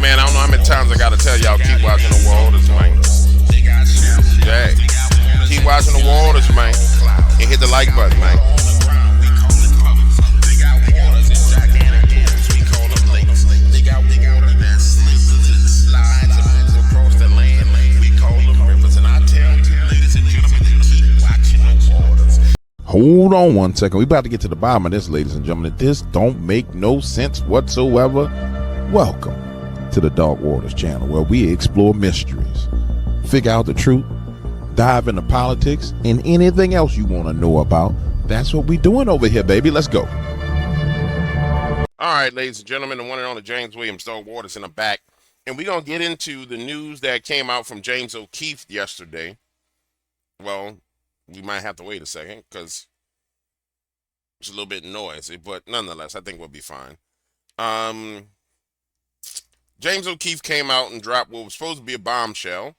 man, I don't know how many times I gotta tell y'all, keep watching the waters, man. Yeah. Keep watching the waters, man. And hit the like button, man. Hold on 1 second. We about to get to the bottom of this, ladies and gentlemen. This don't make no sense whatsoever. Welcome to the Dark Waters channel, where we explore mysteries, figure out the truth, dive into politics, and anything else you want to know about. That's what we doing over here, baby. Let's go. All right, ladies and gentlemen, the one and only James Williams, Dark Waters in the back. And we're going to get into the news that came out from James O'Keefe yesterday. Well, we might have to wait a second because it's a little bit noisy, but nonetheless, I think we'll be fine. James O'Keefe came out and dropped what was supposed to be a bombshell.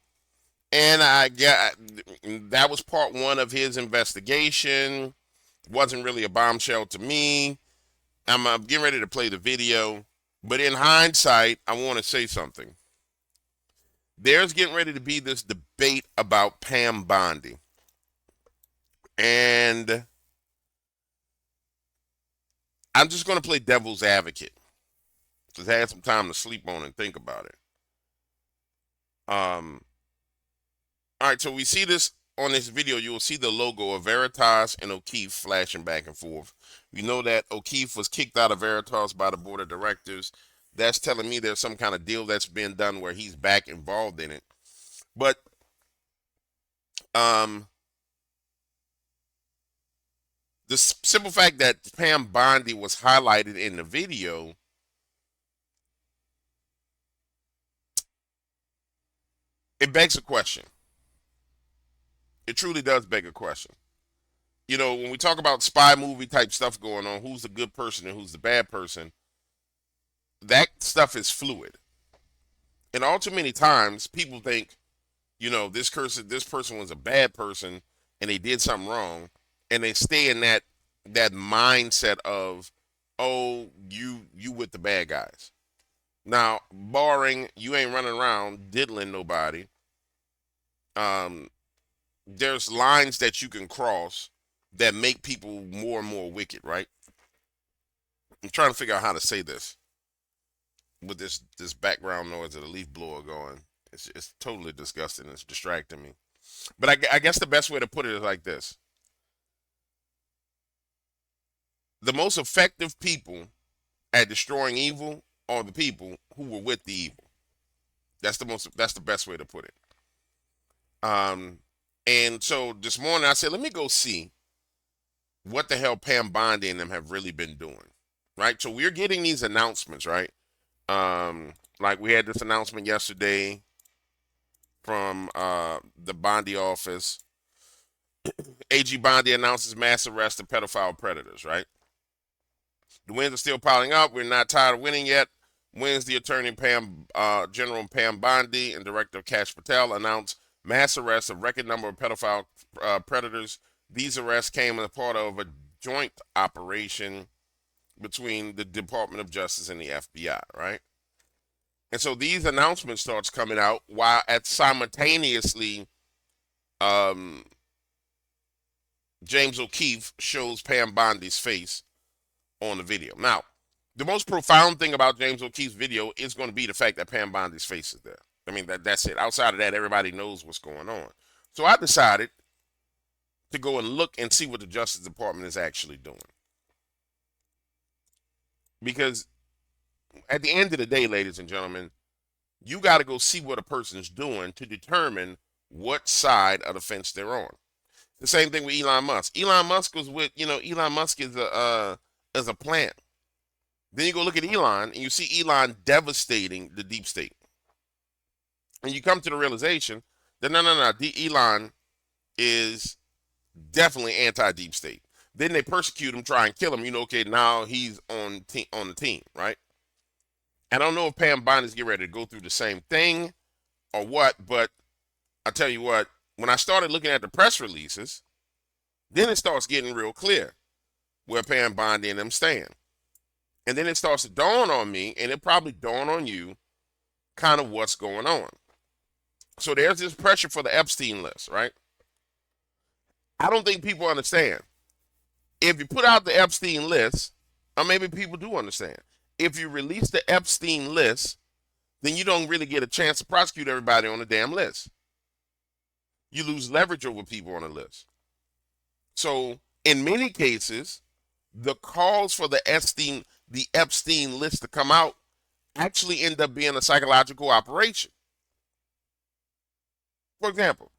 And that was part one of his investigation. Wasn't really a bombshell to me. I'm getting ready to play the video. But in hindsight, I want to say something. There's getting ready to be this debate about Pam Bondi. And I'm just going to play devil's advocate. Just had some time to sleep on and think about it. All right, so we see this on this video. You will see the logo of Veritas and O'Keefe flashing back and forth. We know that O'Keefe was kicked out of Veritas by the board of directors. That's telling me there's some kind of deal that's been done where he's back involved in it. But the simple fact that Pam Bondi was highlighted in the video, it begs a question. It truly does beg a question. You know, when we talk about spy movie type stuff going on, who's the good person and who's the bad person, that stuff is fluid. And all too many times, people think, you know, this person was a bad person and they did something wrong, and they stay in that mindset of, oh, you with the bad guys. Now, barring you ain't running around diddling nobody, there's lines that you can cross that make people more and more wicked, right? I'm trying to figure out how to say this with this background noise of the leaf blower going. It's totally disgusting. It's distracting me. But I guess the best way to put it is like this. The most effective people at destroying evil are the people who were with the evil. That's the best way to put it. And so this morning I said, let me go see what the hell Pam Bondi and them have really been doing. Right? So we're getting these announcements, right? Like we had this announcement yesterday from the Bondi office. AG Bondi announces mass arrest of pedophile predators, right? The wins are still piling up. We're not tired of winning yet. Wednesday, Attorney General Pam Bondi and Director Kash Patel announced mass arrests of record number of pedophile predators. These arrests came as part of a joint operation between the Department of Justice and the FBI, right? And so these announcements starts coming out while simultaneously James O'Keefe shows Pam Bondi's face on the video. Now, the most profound thing about James O'Keefe's video is going to be the fact that Pam Bondi's face is there. I mean, that's it. Outside of that, everybody knows what's going on. So I decided to go and look and see what the Justice Department is actually doing. Because at the end of the day, ladies and gentlemen, you got to go see what a person's doing to determine what side of the fence they're on. The same thing with Elon Musk. Elon Musk was with, Elon Musk is a plant. Then you go look at Elon, and you see Elon devastating the deep state. And you come to the realization that no, Elon is definitely anti-deep state. Then they persecute him, try and kill him. Okay, now he's on the team, right? I don't know if Pam Bondi's getting ready to go through the same thing or what, but I tell you what, when I started looking at the press releases, then it starts getting real clear where Pam Bondi and them stand. And then it starts to dawn on me, and it probably dawn on you, kind of what's going on. So there's this pressure for the Epstein list, right? I don't think people understand. If you put out the Epstein list, or maybe people do understand, if you release the Epstein list, then you don't really get a chance to prosecute everybody on the damn list. You lose leverage over people on the list. So in many cases, the calls for the Epstein list to come out actually end up being a psychological operation. For example,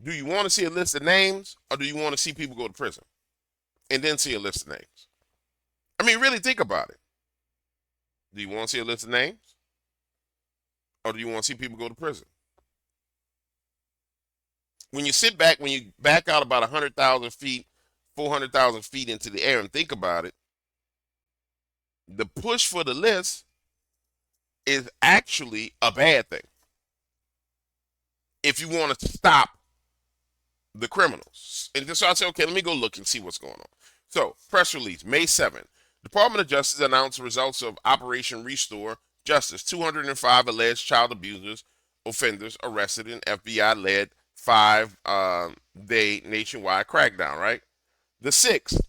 do you want to see a list of names or do you want to see people go to prison and then see a list of names? I mean, really think about it. Do you want to see a list of names or do you want to see people go to prison? When you back out about 100,000 feet, 400,000 feet into the air and think about it, the push for the list is actually a bad thing if you want to stop the criminals. And so I said, okay, let me go look and see what's going on. So, press release, May 7th. Department of Justice announced the results of Operation Restore Justice. 205 alleged child abusers, offenders arrested in FBI-led 5-day nationwide crackdown, right? The 6th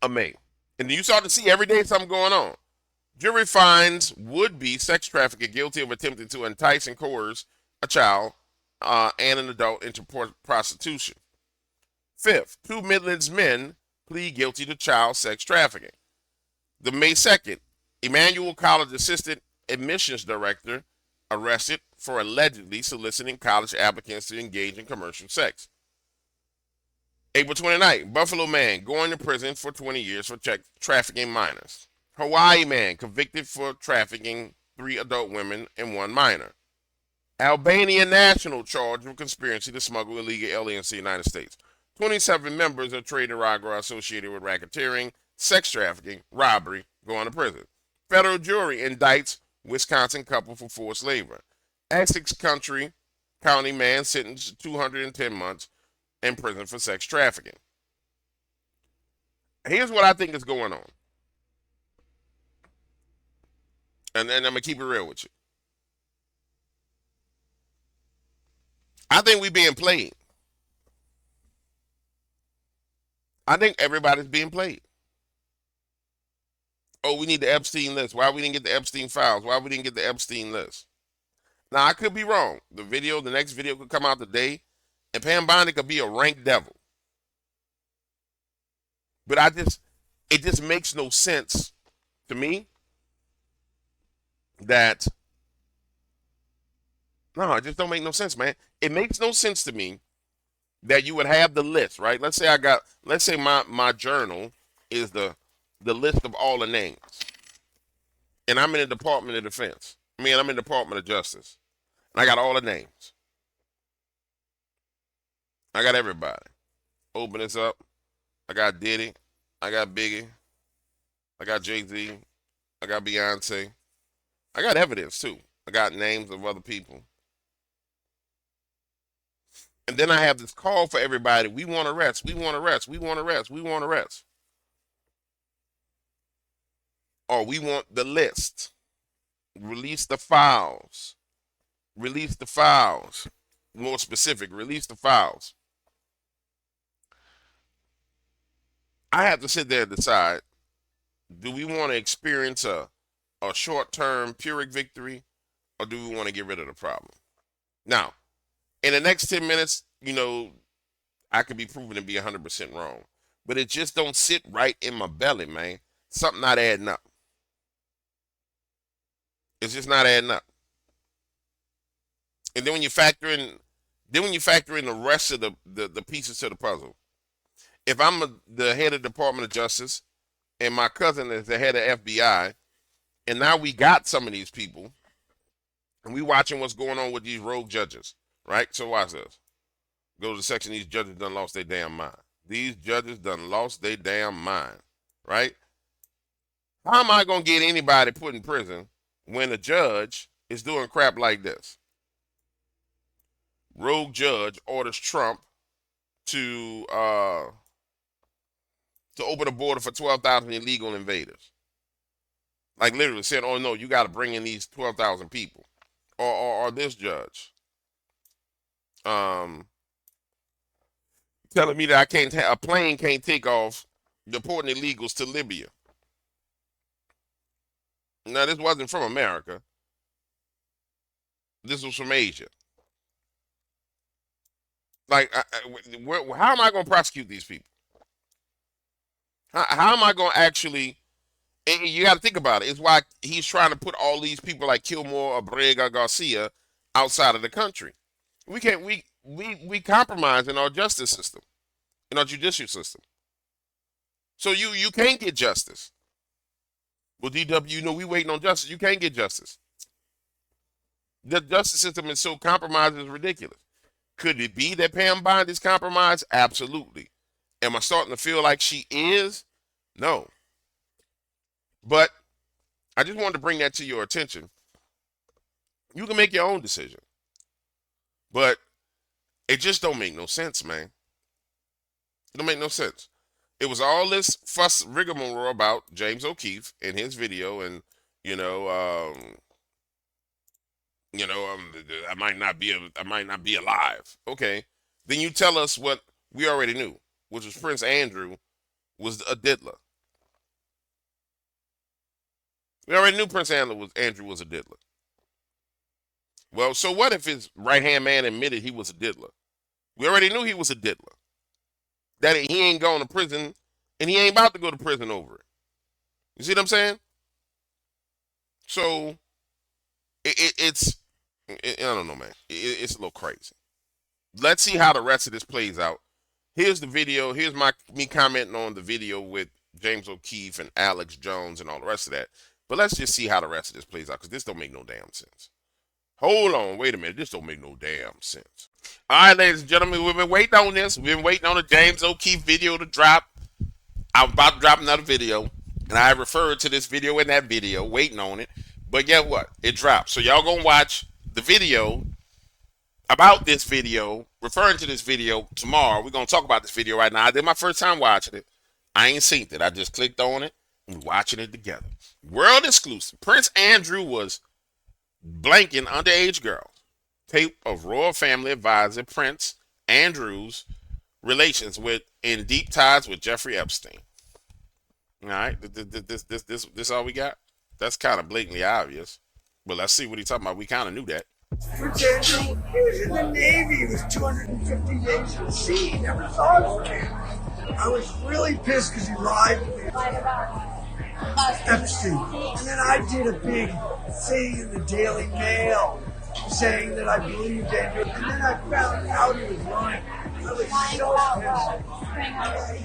of May. And you start to see every day something going on. Jury finds would-be sex trafficker guilty of attempting to entice and coerce a child and an adult into prostitution. 5th, 2 Midlands men plead guilty to child sex trafficking. The May 2nd, Emmanuel College Assistant Admissions Director arrested for allegedly soliciting college applicants to engage in commercial sex. April 29th, Buffalo man going to prison for 20 years for trafficking minors. Hawaii man convicted for trafficking 3 adult women and 1 minor. Albanian national charged with conspiracy to smuggle illegal aliens to the United States. 27 members of Trade Nicaragua associated with racketeering, sex trafficking, robbery, going to prison. Federal jury indicts Wisconsin couple for forced labor. Essex County man sentenced to 210 months in prison for sex trafficking. Here's what I think is going on. And I'm going to keep it real with you. I think we're being played. I think everybody's being played. Oh, we need the Epstein list. Why we didn't get the Epstein files? Why we didn't get the Epstein list? Now, I could be wrong. The next video could come out today, and Pam Bondi could be a rank devil. But it just makes no sense to me that, no, it just don't make no sense, man. It makes no sense to me that you would have the list, right? Let's say my journal is the list of all the names. And I'm in the Department of Defense. I'm in the Department of Justice. And I got all the names. I got everybody. Open this up. I got Diddy. I got Biggie. I got Jay-Z. I got Beyonce. I got evidence too. I got names of other people. And then I have this call for everybody. We want to arrest. We want to arrest. We want to arrest. We want to arrest. Or we want the list. Release the files. Release the files. More specific, release the files. I have to sit there and decide, do we want to experience a short-term Pyrrhic victory, or do we want to get rid of the problem? Now, in the next 10 minutes, I could be proven to be 100% wrong. But it just don't sit right in my belly, man. Something not adding up. It's just not adding up. And then when you factor in the rest of the pieces to the puzzle. If I'm the head of the Department of Justice and my cousin is the head of FBI, and now we got some of these people, and we watching what's going on with these rogue judges, right? So watch this. Go to the section, these judges done lost their damn mind. These judges done lost their damn mind, right? How am I going to get anybody put in prison when a judge is doing crap like this? Rogue judge orders Trump to open a border for 12,000 illegal invaders. Like literally said, "Oh no, you got to bring in these 12,000 people," or this judge um telling me that I can't a plane can't take off deporting illegals to Libya. Now this wasn't from America. This was from Asia. Like, how am I going to prosecute these people? How am I going to actually? And you got to think about it. It's why he's trying to put all these people like Kilmore or Brega Garcia outside of the country. We can't. We compromise in our justice system, in our judicial system. So you can't get justice. Well, DW, we waiting on justice. You can't get justice. The justice system is so compromised, it's ridiculous. Could it be that Pam Bond is compromised? Absolutely. Am I starting to feel like she is? No. But I just wanted to bring that to your attention. You can make your own decision. But it just don't make no sense, man. It don't make no sense. It was all this fuss rigmarole about James O'Keefe in his video, and you know, I might not be alive. Okay, then you tell us what we already knew, which was Prince Andrew was a diddler. We already knew Andrew was a diddler. Well, so what if his right hand man admitted he was a diddler? We already knew he was a diddler. That he ain't going to prison, and he ain't about to go to prison over it. You see what I'm saying? So it's I don't know, man. It's a little crazy. Let's see how the rest of this plays out. Here's the video. Here's me commenting on the video with James O'Keefe and Alex Jones and all the rest of that. But let's just see how the rest of this plays out, because this don't make no damn sense. Hold on, wait a minute. This don't make no damn sense. All right, ladies and gentlemen, we've been waiting on this. We've been waiting on the James O'Keefe video to drop. I'm about to drop another video, and I referred to this video in that video, waiting on it. But guess what? It dropped. So y'all gonna watch the video about this video, referring to this video tomorrow. We're gonna talk about this video right now. I did my first time watching it. I ain't seen it. I just clicked on it and watching it together. World exclusive. Prince Andrew was blanking underage girls. Tape of royal family advisor Prince Andrew's relations with in deep ties with Jeffrey Epstein. All right, this all we got. That's kind of blatantly obvious, but let's see what he's talking about. We kind of knew that. Prince Andrew, he was in the Navy. He was 250 days at sea. He never thought of it. I was really pissed because he lied to me. Epstein. And then I did a big thing in the Daily Mail saying that I believed Andrew. And then I found out he was lying. I was so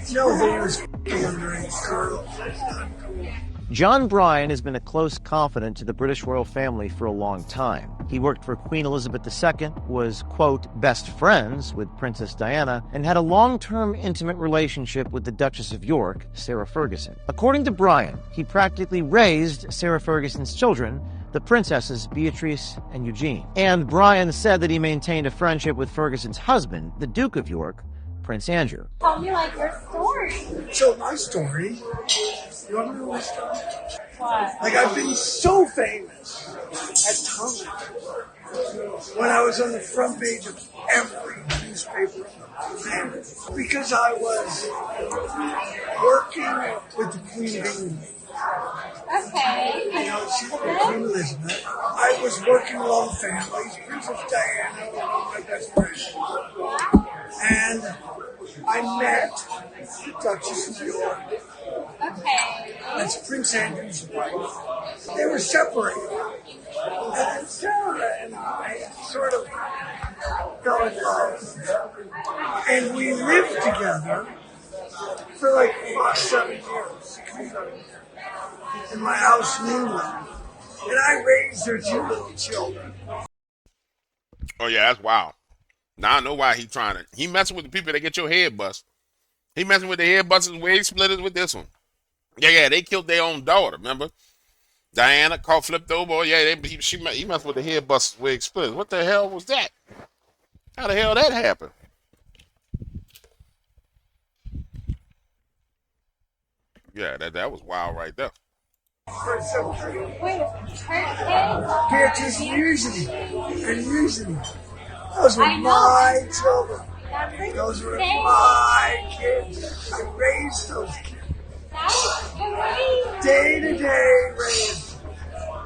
pissed. No, that he was underage girls. That's not cool. John Bryan has been a close confidant to the British royal family for a long time. He worked for Queen Elizabeth II, was, quote, best friends with Princess Diana, and had a long-term intimate relationship with the Duchess of York, Sarah Ferguson. According to Bryan, he practically raised Sarah Ferguson's children, the princesses Beatrice and Eugene. And Bryan said that he maintained a friendship with Ferguson's husband, the Duke of York, Prince Andrew. Tell me, like, your story. So my story, you want to know my story? What? Like, I've been so famous at times when I was on the front page of every newspaper because I was working with the Queen of England. Okay. You know, she's Queen Elizabeth. I was working along families. Princess Diana was my best friend. And I met the Duchess of York. Okay. That's Prince Andrew's wife. They were separated. And then Sarah and I sort of fell in love. And we lived together for like 7 years. In my house in England. And I raised their 2 little children. Oh yeah, that's wild. Now I know why he messing with the people that get your head bust. He messing with the head busters, wig splitters with this one. Yeah, they killed their own daughter, remember? Diana caught flipped over. Oh, yeah, he messed with the head busters, wig splitters. What the hell was that? How the hell that happened? Yeah, that was wild right there. for some free. Wait, her kids? Just using it and using it. Those were I know. my children. That's Those were insane. my kids. I raised those kids. That's crazy. Day to day raised.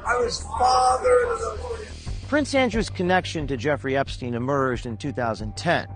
I was father to those kids. Prince Andrew's connection to Jeffrey Epstein emerged in 2010,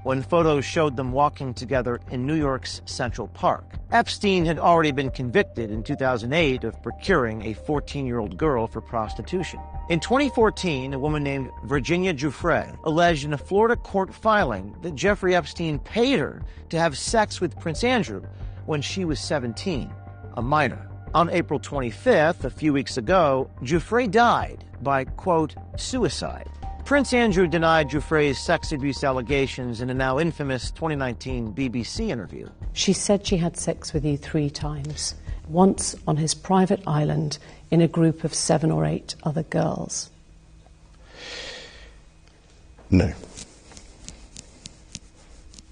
when photos showed them walking together in New York's Central Park. Epstein had already been convicted in 2008 of procuring a 14-year-old girl for prostitution. In 2014, a woman named Virginia Giuffre alleged in a Florida court filing that Jeffrey Epstein paid her to have sex with Prince Andrew when she was 17, a minor. On April 25th, a few weeks ago, Giuffre died by, quote, suicide. Prince Andrew denied Giuffre's sex abuse allegations in a now infamous 2019 BBC interview. She said she had sex with you 3 times, once on his private island in a group of 7 or 8 other girls. No.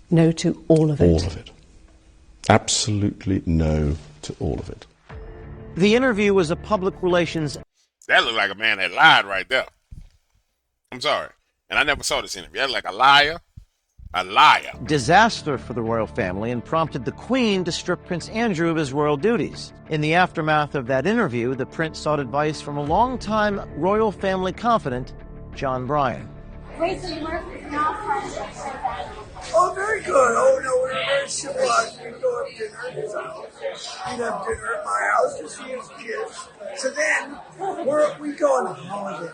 No to all of it. All of it. Absolutely no to all of it. The interview was a public relations. That looked like a man that lied right there. I'm sorry. And I never saw this interview. That looked like a liar. A liar. Disaster for the royal family and prompted the Queen to strip Prince Andrew of his royal duties. In the aftermath of that interview, the prince sought advice from a longtime royal family confidant, John Bryan. Wait, so you were not friends with Prince Andrew? Oh, very good. Oh, no, we were very civilized. We'd go have dinner at his house. We'd have dinner at my house to see his kids. So then, we'd go on a holiday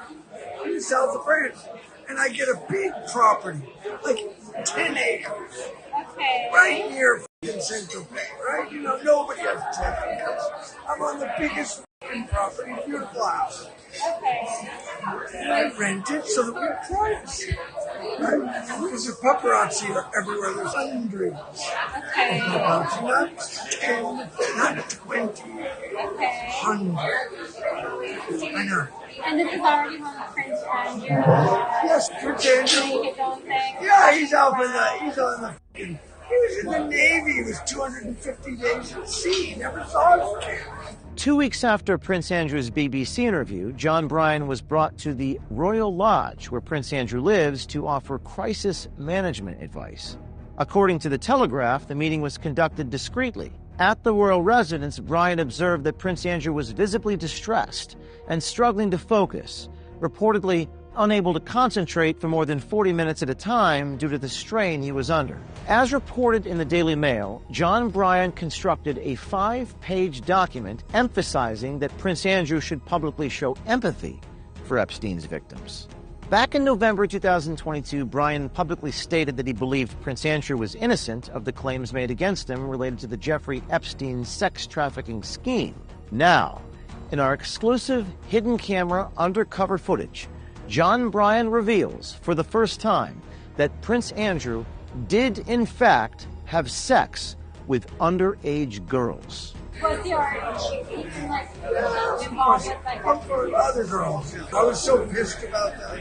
in the south of France. And I get a big property, like 10 acres, Okay. right near f***ing Central Bay, right? You know, nobody has 10 acres. I'm on the biggest f***ing property, beautiful house. Okay. I rent it so that we have privacy, right? Because the paparazzi are everywhere. There's hundreds Okay. of paparazzi, not 10, not 20, Okay. hundreds. I know. And this is already when Prince Andrew Yes, Prince Andrew. doing his own thing? Yeah, he's on the f***ing, he was in the Navy. He was 250 days at sea. He never saw his kid. 2 weeks after Prince Andrew's BBC interview, John Bryan was brought to the Royal Lodge where Prince Andrew lives to offer crisis management advice. According to The Telegraph, the meeting was conducted discreetly. At the royal residence, Bryan observed that Prince Andrew was visibly distressed and struggling to focus, reportedly unable to concentrate for more than 40 minutes at a time due to the strain he was under. As reported in the Daily Mail, John Bryan constructed a 5-page document emphasizing that Prince Andrew should publicly show empathy for Epstein's victims. Back in November 2022, Bryan publicly stated that he believed Prince Andrew was innocent of the claims made against him related to the Jeffrey Epstein sex trafficking scheme. Now, in our exclusive hidden camera undercover footage, John Bryan reveals for the first time that Prince Andrew did in fact have sex with underage girls. Was he already even like involved with like For other girls. I was so pissed about that.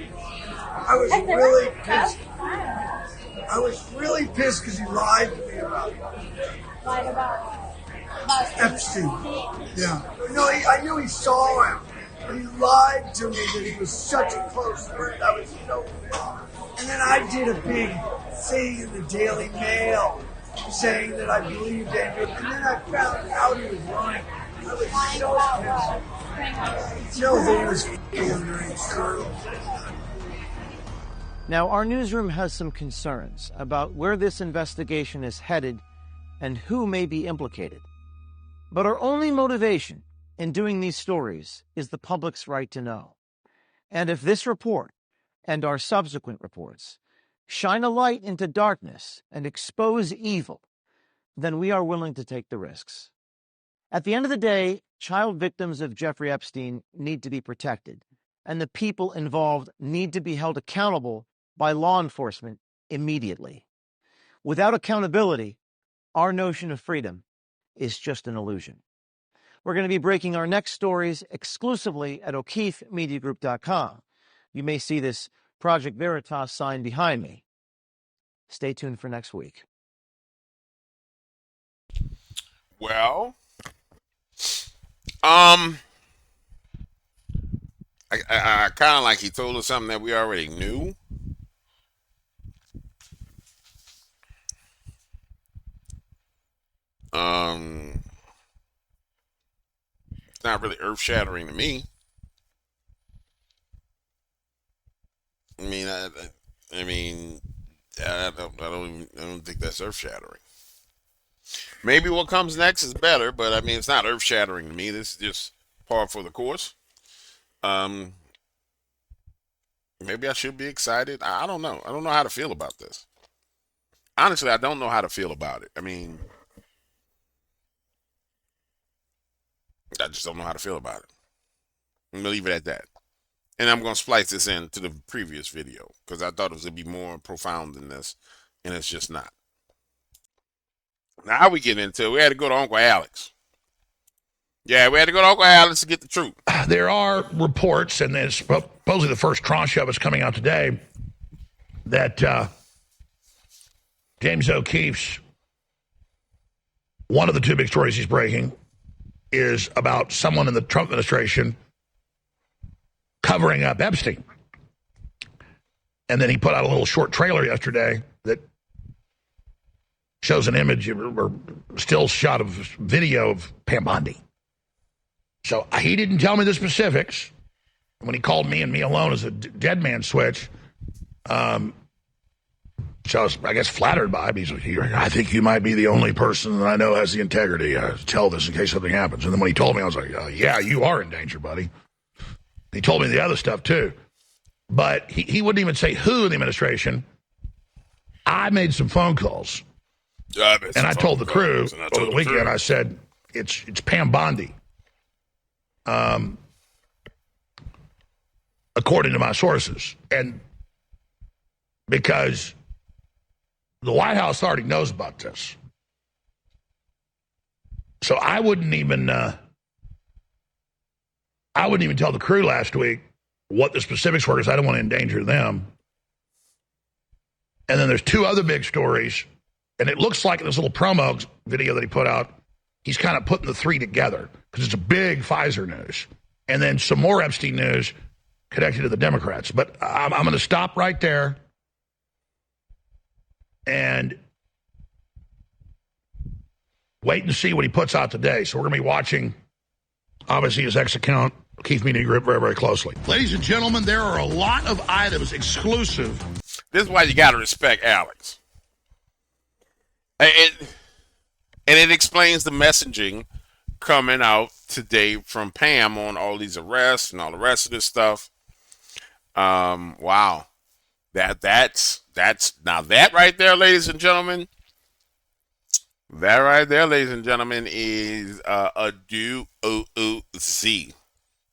I was Has there really ever been pissed. that? I was really pissed because he lied to me about it. Lied about Epstein. Yeah. No, I knew he saw him. But he lied to me that he was such a close friend. I was so pissed. And then I did a big thing in the Daily Mail saying that I believed Andrew. And then I found out he was lying. I was lying so about pissed. what? No, that he was f***ing underage girls. Now, our newsroom has some concerns about where this investigation is headed and who may be implicated. But our only motivation in doing these stories is the public's right to know. And if this report and our subsequent reports shine a light into darkness and expose evil, then we are willing to take the risks. At the end of the day, child victims of Jeffrey Epstein need to be protected, and the people involved need to be held accountable by law enforcement immediately. Without accountability, our notion of freedom is just an illusion. We're going to be breaking our next stories exclusively at O'KeefeMediaGroup.com. You may see this Project Veritas sign behind me. Stay tuned for next week. Well, I kind of like he told us something that we already knew. Um, it's not really earth shattering to me. I mean, I mean, I don't think that's earth shattering. Maybe what comes next is better, but I mean, it's not earth shattering to me. This is just par for the course. Um, Maybe I should be excited. I don't know. I don't know how to feel about this. Honestly, I don't know how to feel about it. I mean, I just don't know how to feel about it. I'm gonna leave it at that. And I'm gonna splice this into the previous video because I thought it was gonna be more profound than this, and it's just not. Now we get into it. We had to go to Uncle Alex. Yeah, we had to go to Uncle Alex to get the truth. There are reports, and there's supposedly the first tranche of it's coming out today, that James O'Keefe's, one of the two big stories he's breaking is about someone in the Trump administration covering up Epstein. And then he put out a little short trailer yesterday that shows an image or still shot of video of Pam Bondi. So he didn't tell me the specifics. When he called me and me alone as a dead man switch, so I was, I guess, flattered by him. He's like, I think you might be the only person that I know has the integrity to tell this in case something happens. And then when he told me, I was like, yeah, you are in danger, buddy. He told me the other stuff, too. But he wouldn't even say who in the administration. I made some phone calls. And I told the crew over the weekend, I said, it's Pam Bondi. According to my sources. And because the White House already knows about this. So I wouldn't even tell the crew last week what the specifics were because I don't want to endanger them. And then there's two other big stories, and it looks like in this little promo video that he put out, he's kind of putting the three together because it's a big Pfizer news. And then some more Epstein news connected to the Democrats. But I'm going to stop right there and wait and see what he puts out today. So we're going to be watching, obviously, his X account, Keith Media Group, very, very closely. Ladies and gentlemen, there are a lot of items exclusive. This is why you got to respect Alex. And it explains the messaging coming out today from Pam on all these arrests and all the rest of this stuff. Wow. That's now that right there, ladies and gentlemen. That right there, ladies and gentlemen, is a doozy.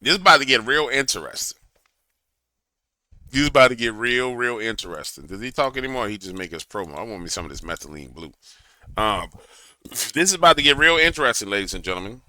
This is about to get real interesting. This is about to get real interesting. Does he talk anymore? Or he just make his promo. I want me some of this methylene blue. This is about to get real interesting, ladies and gentlemen.